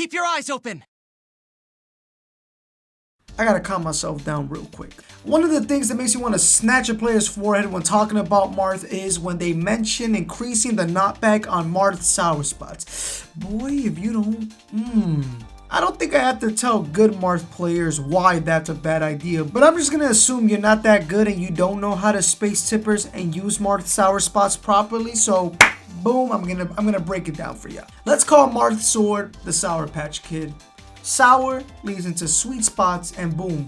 Keep your eyes open. I gotta calm myself down real quick. One of the things that makes you want to snatch a player's forehead when talking about Marth is when they mention increasing the knockback on Marth's sour spots. Boy, if you don't, I don't think I have to tell good Marth players why that's a bad idea, but I'm just gonna assume you're not that good and you don't know how to space tippers and use Marth's sour spots properly, so boom, I'm gonna break it down for you. Let's call Marth's sword the Sour Patch Kid. Sour leads into sweet spots and boom,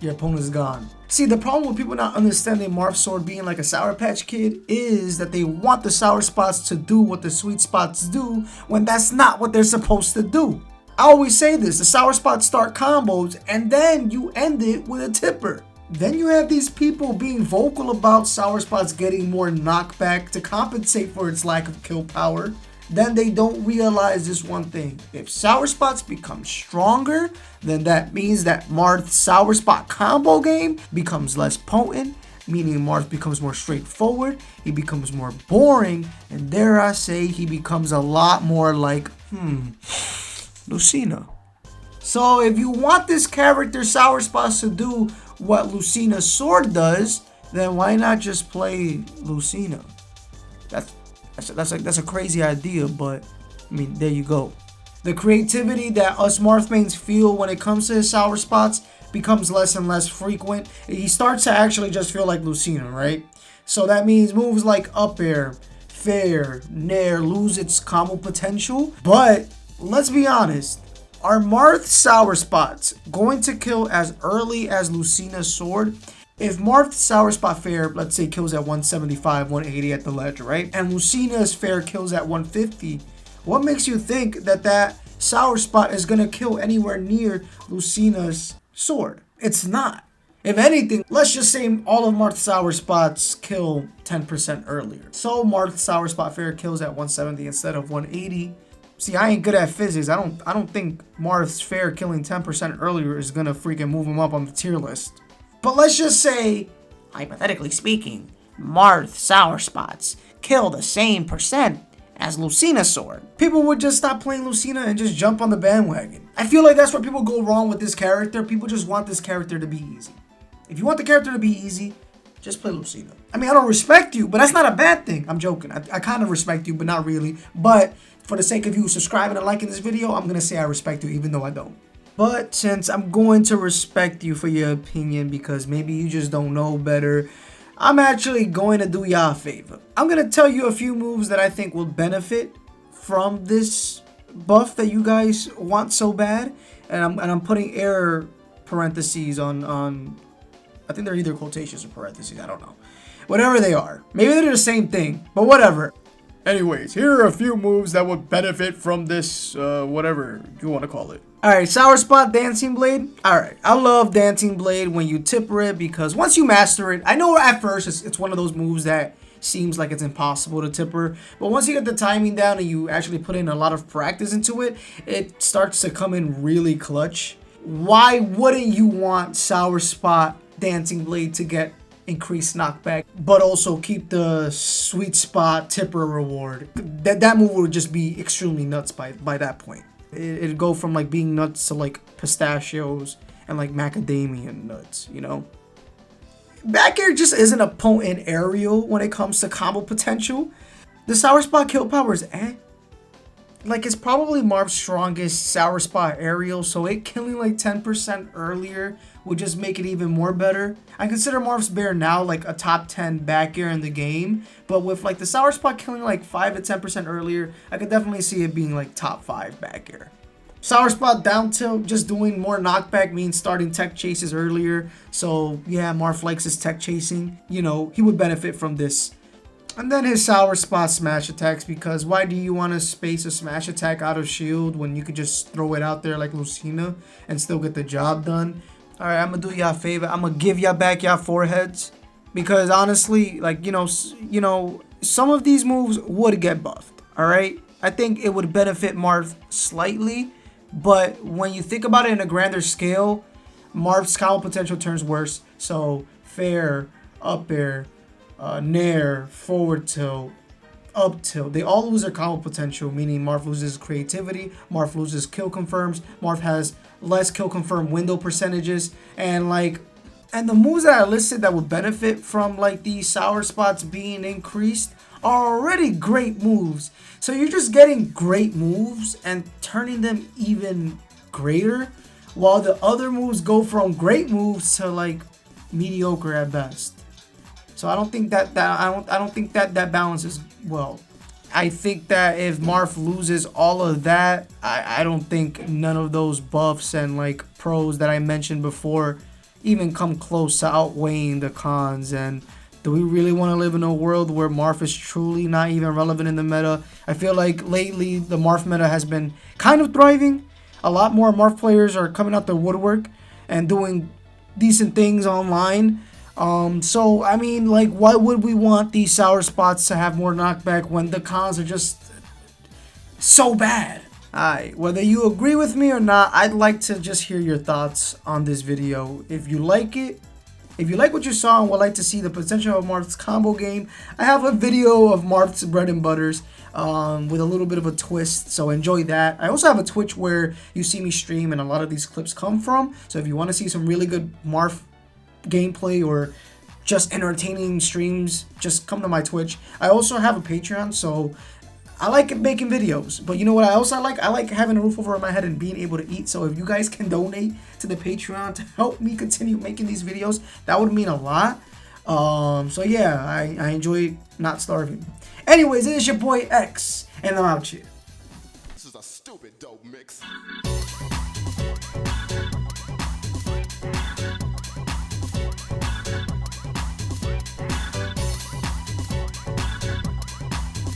your opponent's gone. See, the problem with people not understanding Marth's sword being like a Sour Patch Kid is that they want the sour spots to do what the sweet spots do when that's not what they're supposed to do. I always say this, the sour spots start combos and then you end it with a tipper. Then you have these people being vocal about sour spots getting more knockback to compensate for its lack of kill power. Then they don't realize this one thing. If sour spots become stronger, then that means that Marth's sour spot combo game becomes less potent, meaning Marth becomes more straightforward, he becomes more boring, and dare I say, he becomes a lot more like, Lucina. So if you want this character sour spots to do what Lucina's sword does, then why not just play Lucina? That's a crazy idea, but I mean, there you go. The creativity that us Marth mains feel when it comes to his sour spots becomes less and less frequent. He starts to actually just feel like Lucina, right? So that means moves like up air, fair, nair lose its combo potential. But let's be honest, are Marth's sour spots going to kill as early as Lucina's sword? If Marth's sour spot fair, let's say, kills at 175, 180 at the ledge, right? And Lucina's fair kills at 150, what makes you think that that sour spot is going to kill anywhere near Lucina's sword? It's not. If anything, let's just say all of Marth's sour spots kill 10% earlier. So Marth's sour spot fair kills at 170 instead of 180. See, I ain't good at physics. I don't think Marth's fair killing 10% earlier is going to freaking move him up on the tier list. But let's just say, hypothetically speaking, Marth's sour spots kill the same percent as Lucina's sword. People would just stop playing Lucina and just jump on the bandwagon. I feel like that's where people go wrong with this character. People just want this character to be easy. If you want the character to be easy, just play Lucina. I mean, I don't respect you, but that's not a bad thing. I'm joking. I kind of respect you, but not really. But for the sake of you subscribing and liking this video, I'm going to say I respect you even though I don't. But since I'm going to respect you for your opinion because maybe you just don't know better, I'm actually going to do y'all a favor. I'm going to tell you a few moves that I think will benefit from this buff that you guys want so bad. And I'm putting air parentheses on I think they're either quotations or parentheses, I don't know. Whatever they are. Maybe they're the same thing, but whatever. Anyways, here are a few moves that would benefit from this, whatever you want to call it. Alright, Sour Spot Dancing Blade. Alright, I love Dancing Blade when you tipper it because once you master it, I know at first it's one of those moves that seems like it's impossible to tipper, but once you get the timing down and you actually put in a lot of practice into it, it starts to come in really clutch. Why wouldn't you want Sour Spot Dancing Blade to get increased knockback, but also keep the sweet spot tipper reward? That move would just be extremely nuts by that point. It'd go from like being nuts to like pistachios and like macadamia nuts, you know? Back air just isn't a potent aerial when it comes to combo potential. The Sour Spot kill power is like it's probably Marth's strongest Sour Spot aerial, so it killing like 10% earlier would just make it even more better. I consider Marth's Bear now like a top 10 back air in the game, but with like the Sour Spot killing like 5 to 10% earlier, I could definitely see it being like top 5 back air. Sour Spot down tilt, just doing more knockback means starting tech chases earlier, so yeah, Marth likes his tech chasing. You know, he would benefit from this. And then his Sour Spot smash attacks, because why do you want to space a smash attack out of shield when you could just throw it out there like Lucina and still get the job done? Alright, I'm gonna do y'all a favor. I'm gonna give y'all back y'all foreheads, because honestly, like, you know, some of these moves would get buffed. Alright, I think it would benefit Marth slightly, but when you think about it in a grander scale, Marth's combo potential turns worse. So fair, up air, nair, forward tilt, up tilt. They all lose their combo potential, meaning Marth loses creativity, Marth loses kill confirms, Marth has less kill confirm window percentages, and the moves that I listed that would benefit from like these sour spots being increased are already great moves. So you're just getting great moves and turning them even greater, while the other moves go from great moves to like mediocre at best. So I don't think that balances well. I think that if Marth loses all of that, I don't think none of those buffs and like pros that I mentioned before even come close to outweighing the cons. And do we really want to live in a world where Marth is truly not even relevant in the meta? I feel like lately the Marth meta has been kind of thriving. A lot more Marth players are coming out the woodwork and doing decent things online. So I mean, like, why would we want these sour spots to have more knockback when the cons are just so bad? Alright, whether you agree with me or not, I'd like to just hear your thoughts on this video. If you like it, if you like what you saw and would like to see the potential of Marth's combo game, I have a video of Marth's bread and butters with a little bit of a twist, so enjoy that. I also have a Twitch where you see me stream and a lot of these clips come from, so if you want to see some really good Marth gameplay or just entertaining streams, just come to my Twitch. I also have a Patreon, so I like making videos, but you know what I also like? I like having a roof over my head and being able to eat. So if you guys can donate to the Patreon to help me continue making these videos, that would mean a lot. So yeah, I enjoy not starving. Anyways, it is your boy X, and I'm out here. This is a stupid dope mix.